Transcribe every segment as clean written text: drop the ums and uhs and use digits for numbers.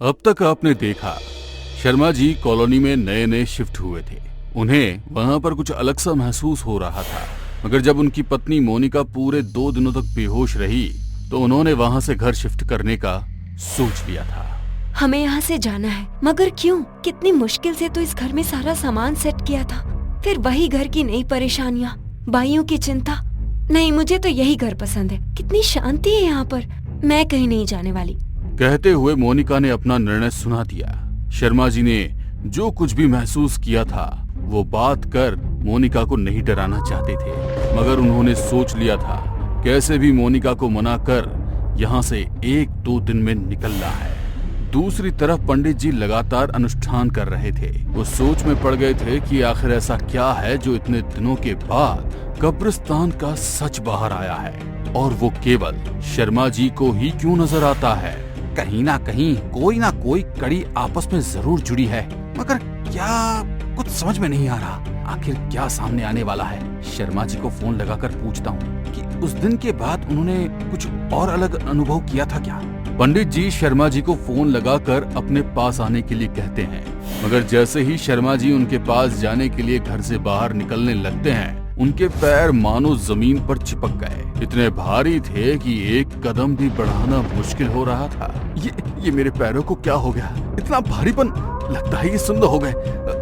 अब तक आपने देखा, शर्मा जी कॉलोनी में नए नए शिफ्ट हुए थे। उन्हें वहां पर कुछ अलग सा महसूस हो रहा था, मगर जब उनकी पत्नी मोनिका पूरे 2 दिनों तक बेहोश रही तो उन्होंने वहां से घर शिफ्ट करने का सोच लिया था। हमें यहाँ से जाना है, मगर क्यों? कितनी मुश्किल से तो इस घर में सारा सामान सेट किया था, फिर वही घर की नई परेशानियाँ, भाइयों की चिंता। नहीं, मुझे तो यही घर पसंद है। कितनी शांति है यहाँ पर। मैं कहीं नहीं जाने वाली। कहते हुए मोनिका ने अपना निर्णय सुना दिया। शर्मा जी ने जो कुछ भी महसूस किया था वो बात कर मोनिका को नहीं डराना चाहते थे, मगर उन्होंने सोच लिया था कैसे भी मोनिका को मना कर यहाँ से 1-2 दिन में निकलना है। दूसरी तरफ पंडित जी लगातार अनुष्ठान कर रहे थे। वो सोच में पड़ गए थे कि आखिर ऐसा क्या है जो इतने दिनों के बाद कब्रिस्तान का सच बाहर आया है, और वो केवल शर्मा जी को ही क्यों नजर आता है। कहीं ना कोई कड़ी आपस में जरूर जुड़ी है, मगर क्या कुछ समझ में नहीं आ रहा। आखिर क्या सामने आने वाला है। शर्मा जी को फोन लगाकर पूछता हूँ कि उस दिन के बाद उन्होंने कुछ और अलग अनुभव किया था क्या। पंडित जी शर्मा जी को फोन लगाकर अपने पास आने के लिए कहते हैं, मगर जैसे ही शर्मा जी उनके पास जाने के लिए घर से बाहर निकलने लगते हैं, उनके पैर मानो जमीन पर चिपक गए। इतने भारी थे कि एक कदम भी बढ़ाना मुश्किल हो रहा था। ये मेरे पैरों को क्या हो गया? इतना भारीपन, लगता है ये सुन्न हो गए।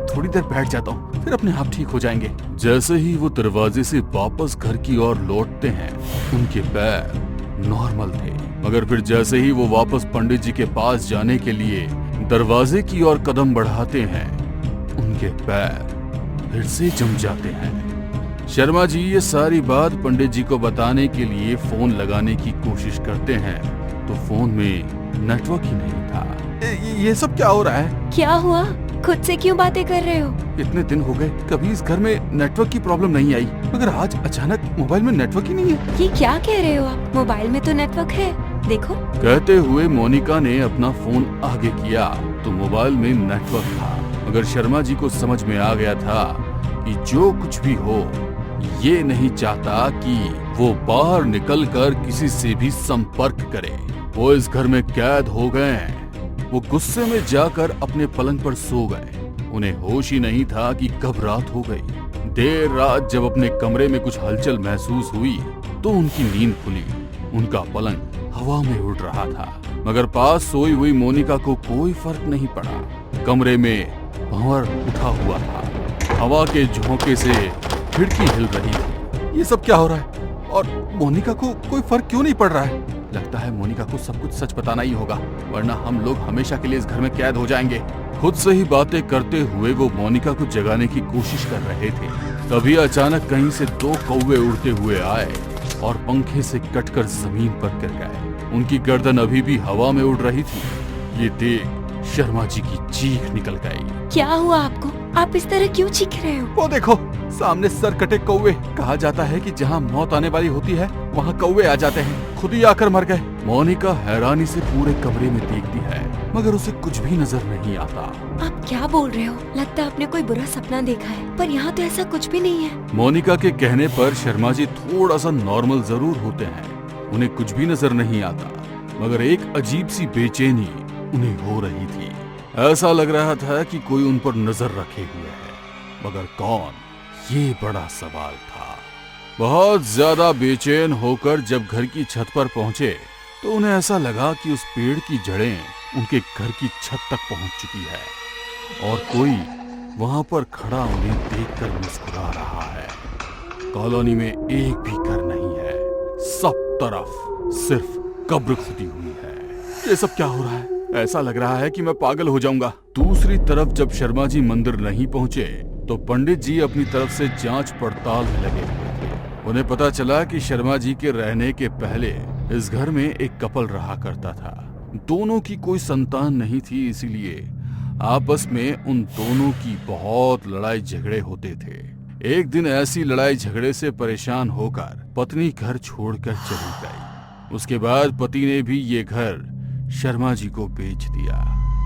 थोड़ी देर बैठ जाता हूँ, फिर अपने आप ठीक हो जाएंगे। जैसे ही वो दरवाजे से वापस घर की ओर लौटते हैं, उनके पैर नॉर्मल थे, मगर फिर जैसे ही वो वापस पंडित जी के पास जाने के लिए दरवाजे की ओर कदम बढ़ाते हैं, उनके पैर फिर से जम जाते हैं। शर्मा जी ये सारी बात पंडित जी को बताने के लिए फोन लगाने की कोशिश करते हैं तो फोन में नेटवर्क ही नहीं था। ये सब क्या हो रहा है? क्या हुआ? खुद से क्यों बातें कर रहे हो? इतने दिन हो गए, कभी इस घर में नेटवर्क की प्रॉब्लम नहीं आई, मगर आज अचानक मोबाइल में नेटवर्क ही नहीं है। ये क्या कह रहे हो आप? मोबाइल में तो नेटवर्क है, देखो। कहते हुए मोनिका ने अपना फोन आगे किया तो मोबाइल में नेटवर्क था, मगर शर्मा जी को समझ में आ गया था कि जो कुछ भी हो, ये नहीं चाहता कि वो बाहर निकलकर किसी से भी संपर्क करे। वो इस घर में कैद हो गए हैं। वो गुस्से में जाकर अपने पलंग पर सो गए। उन्हें होश ही नहीं था कि कब रात हो गई। देर रात जब अपने कमरे में कुछ हलचल महसूस हुई तो उनकी नींद खुली। उनका पलंग हवा में उड़ रहा था, मगर पास सोई हुई मोनिका को कोई फर्क नहीं पड़ा। कमरे में भंवर उठा हुआ था। हवा के झोंके से खिड़की हिल रही थी। ये सब क्या हो रहा है? और मोनिका को कोई फर्क क्यों नहीं पड़ रहा है? लगता है मोनिका को सब कुछ सच बताना ही होगा, वरना हम लोग हमेशा के लिए इस घर में कैद हो जाएंगे। खुद से ही बातें करते हुए वो मोनिका को जगाने की कोशिश कर रहे थे। तभी अचानक कहीं से 2 कौवे उड़ते हुए आए और पंखे से कटकर जमीन पर गिर गए। उनकी गर्दन अभी भी हवा में उड़ रही थी। ये देख शर्मा जी की चीख निकल गई। क्या हुआ आपको? आप इस तरह क्यों चीख रहे हो? वो देखो, सामने सर कटे कौवे। कहा जाता है कि जहाँ मौत आने वाली होती है वहाँ कौवे आ जाते हैं। खुद ही आकर मर गए। मोनिका हैरानी से पूरे कमरे में देखती है, मगर उसे कुछ भी नजर नहीं आता। आप क्या बोल रहे हो? लगता है आपने कोई बुरा सपना देखा है, पर यहाँ तो ऐसा कुछ भी नहीं है। मोनिका के कहने पर शर्मा जी थोड़ा सा नॉर्मल जरूर होते हैं। उन्हें कुछ भी नजर नहीं आता, मगर एक अजीब सी बेचैनी उन्हें हो रही थी। ऐसा लग रहा था कि कोई उन पर नजर रखे हुए है, मगर कौन, ये बड़ा सवाल था। बहुत ज्यादा बेचैन होकर जब घर की छत पर पहुंचे तो उन्हें ऐसा लगा कि उस पेड़ की जड़ें उनके घर की छत तक पहुंच चुकी है और कोई वहां पर खड़ा उन्हें देखकर मुस्कुरा रहा है। कॉलोनी में एक भी घर नहीं है, सब तरफ सिर्फ कब्र खुदी हुई है। ये सब क्या हो रहा है? ऐसा लग रहा है कि मैं पागल हो जाऊंगा। दूसरी तरफ जब शर्मा जी मंदिर नहीं पहुंचे तो पंडित जी अपनी तरफ से जांच पड़ताल में लगे हुए थे। उन्हें पता चला कि शर्मा जी के रहने के पहले इस घर में एक कपल रहा करता था। दोनों की कोई संतान नहीं थी, इसीलिए आपस में उन दोनों की बहुत लड़ाई झगड़े होते थे। एक दिन ऐसी लड़ाई झगड़े से परेशान होकर पत्नी घर छोड़कर चली गई। उसके बाद पति ने भी ये घर शर्मा जी को बेच दिया।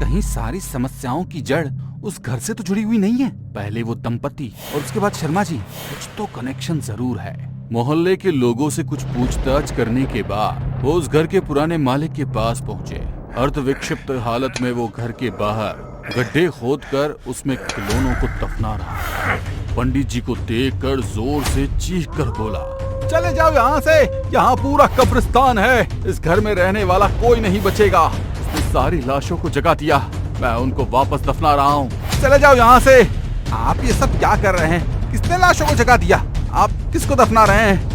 कहीं सारी समस्याओं की जड़ उस घर से तो जुड़ी हुई नहीं है? पहले वो दंपति और उसके बाद शर्मा जी, कुछ तो कनेक्शन जरूर है। मोहल्ले के लोगों से कुछ पूछताछ करने के बाद वो उस घर के पुराने मालिक के पास पहुंचे। अर्ध विक्षिप्त हालत में वो घर के बाहर गड्ढे खोदकर उसमें खिलौनों को दफना रहा था। पंडित जी को देखकर जोर से चीख कर बोला, चले जाओ यहाँ से, यहाँ पूरा कब्रिस्तान है, इस घर में रहने वाला कोई नहीं बचेगा। उसने सारी लाशों को जगा दिया, मैं उनको वापस दफना रहा हूँ। चले जाओ यहाँ से। आप ये सब क्या कर रहे हैं? किसने लाशों को जगा दिया? आप किसको दफना रहे हैं?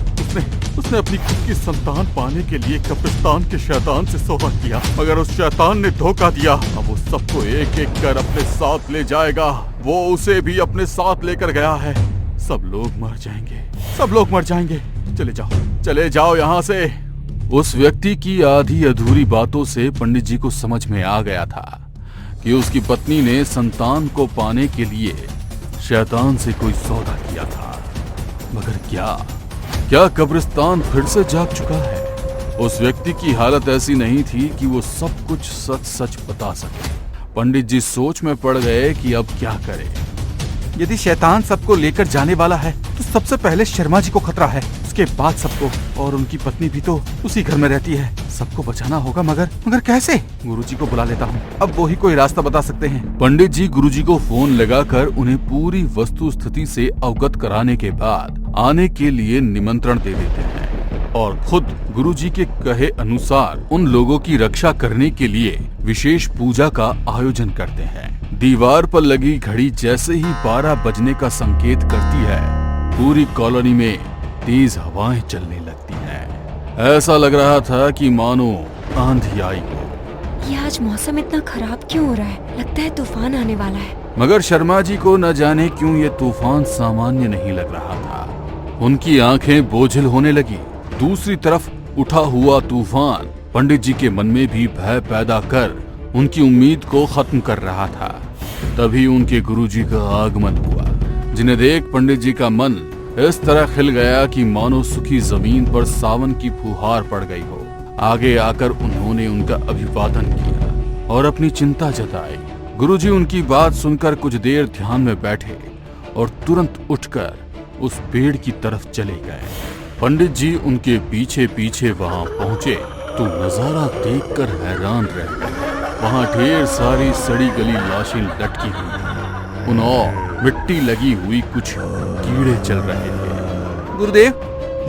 उसने अपनी खुद की संतान पाने के लिए कब्रिस्तान के शैतान से सौदा किया, मगर उस शैतान ने धोखा दिया। अब वो सबको एक एक कर अपने साथ ले जाएगा। वो उसे भी अपने साथ लेकर गया है। सब लोग मर जाएंगे, सब लोग मर जाएंगे। चले जाओ यहाँ से। उस व्यक्ति की आधी अधूरी बातों से पंडित जी को समझ में आ गया था कि उसकी पत्नी ने संतान को पाने के लिए शैतान से कोई सौदा किया था। मगर क्या कब्रिस्तान फिर से जाग चुका है? उस व्यक्ति की हालत ऐसी नहीं थी कि वो सब कुछ सच सच बता सके। पंडित जी सोच में पड़ गए कि अब क्या करें। यदि शैतान सबको लेकर जाने वाला है तो सबसे पहले शर्मा जी को खतरा है, उसके बाद सबको। और उनकी पत्नी भी तो उसी घर में रहती है। सबको बचाना होगा, मगर कैसे? गुरुजी को बुला लेता हूँ, अब वो ही कोई रास्ता बता सकते हैं। पंडित जी गुरुजी को फोन लगाकर उन्हें पूरी वस्तु स्थिति से अवगत कराने के बाद आने के लिए निमंत्रण दे देते हैं और खुद गुरुजी के कहे अनुसार उन लोगों की रक्षा करने के लिए विशेष पूजा का आयोजन करते हैं। दीवार पर लगी घड़ी जैसे ही 12 बजने का संकेत करती है, पूरी कॉलोनी में तेज हवाएं चलने लगती हैं। ऐसा लग रहा था कि मानो आंधी आई हो। ये आज मौसम इतना खराब क्यों हो रहा है? लगता है तूफान आने वाला है। मगर शर्मा जी को न जाने क्यों ये तूफान सामान्य नहीं लग रहा था। उनकी आंखें बोझिल होने लगी। दूसरी तरफ उठा हुआ तूफान पंडित जी के मन में भी भय पैदा कर उनकी उम्मीद को खत्म कर रहा था। तभी उनके गुरुजी का आगमन हुआ, जिन्हें देख पंडित जी का मन इस तरह खिल गया कि मानो सूखी जमीन पर सावन की फुहार पड़ गई हो। आगे आकर उन्होंने उनका अभिवादन किया और अपनी चिंता जताई। गुरुजी उनकी बात सुनकर कुछ देर ध्यान में बैठे और तुरंत उठकर उस पेड़ की तरफ चले गए। पंडित जी उनके पीछे पीछे वहां पहुंचे तो नजारा देखकर हैरान रह गए। वहां ढेर सारी सड़ी गली लाशें लटकी हुई, उन और मिट्टी लगी हुई कुछ कीड़े चल रहे थे। गुरुदेव,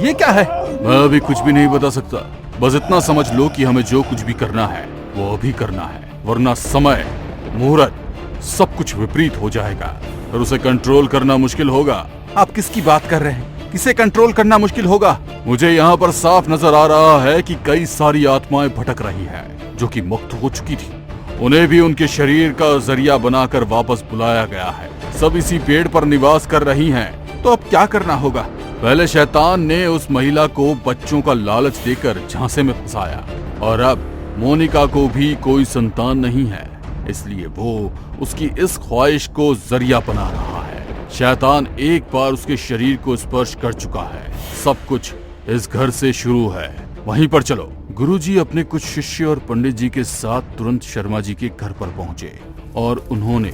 ये क्या है? मैं अभी कुछ भी नहीं बता सकता। बस इतना समझ लो कि हमें जो कुछ भी करना है वो अभी करना है, वरना समय, मुहूर्त सब कुछ विपरीत हो जाएगा और उसे कंट्रोल करना मुश्किल होगा। आप किसकी बात कर रहे हैं? किसे कंट्रोल करना मुश्किल होगा? मुझे यहाँ पर साफ नजर आ रहा है कि कई सारी आत्माएं भटक रही हैं, जो कि मुक्त हो चुकी थी। उन्हें भी उनके शरीर का जरिया बनाकर वापस बुलाया गया है। सब इसी पेड़ पर निवास कर रही हैं। तो अब क्या करना होगा? पहले शैतान ने उस महिला को बच्चों का लालच देकर झांसे में फंसाया और अब मोनिका को भी कोई संतान नहीं है, इसलिए वो उसकी इस ख्वाहिश को जरिया बना रहा है। शैतान एक बार उसके शरीर को स्पर्श कर चुका है। सब कुछ इस घर से शुरू है। वहीं पर चलो। गुरुजी अपने कुछ शिष्य और पंडित जी के साथ तुरंत शर्मा जी के घर पर पहुंचे और उन्होंने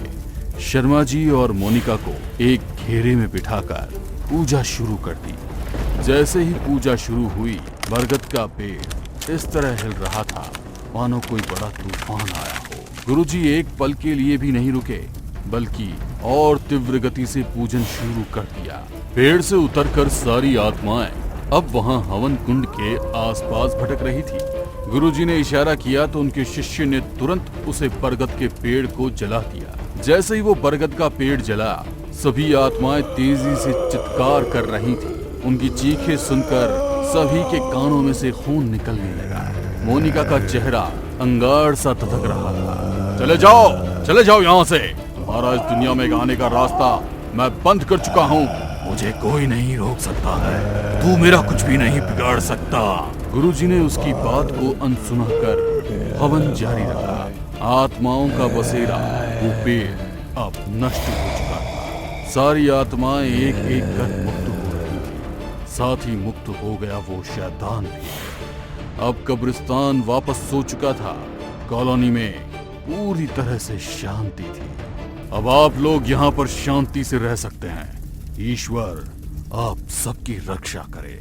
शर्मा जी और मोनिका को एक घेरे में बिठाकर पूजा शुरू कर दी। जैसे ही पूजा शुरू हुई, बरगद का पेड़ इस तरह हिल रहा था मानो कोई बड़ा तूफान आया हो। गुरुजी एक पल के लिए भी नहीं रुके, बल्कि और तीव्र गति से पूजन शुरू कर दिया। पेड़ से उतरकर सारी आत्माएं अब वहां हवन कुंड के आसपास भटक रही थी। गुरुजी ने इशारा किया तो उनके शिष्य ने तुरंत उसे बरगद के पेड़ को जला दिया। जैसे ही वो बरगद का पेड़ जला, सभी आत्माएं तेजी से चित्कार कर रही थी। उनकी चीखें सुनकर सभी के कानों में से खून निकलने लगा। मोनिका का चेहरा अंगार सा धधक रहा था। चले जाओ यहाँ से। तुम्हारा इस दुनिया में आने का रास्ता मैं बंद कर चुका हूँ। मुझे कोई नहीं रोक सकता है। तू मेरा कुछ भी नहीं बिगाड़ सकता। गुरुजी ने उसकी बात को अनसुना कर हवन जारी रखा। आत्माओं का बसेरा वो पेड़ अब नष्ट हो चुका था। सारी आत्माएं एक एक कर मुक्त हो रही थी। साथ ही मुक्त हो गया वो शैतान भी। अब कब्रिस्तान वापस सो चुका था। कॉलोनी में पूरी तरह से शांति थी। अब आप लोग यहाँ पर शांति से रह सकते हैं। ईश्वर आप सबकी रक्षा करे।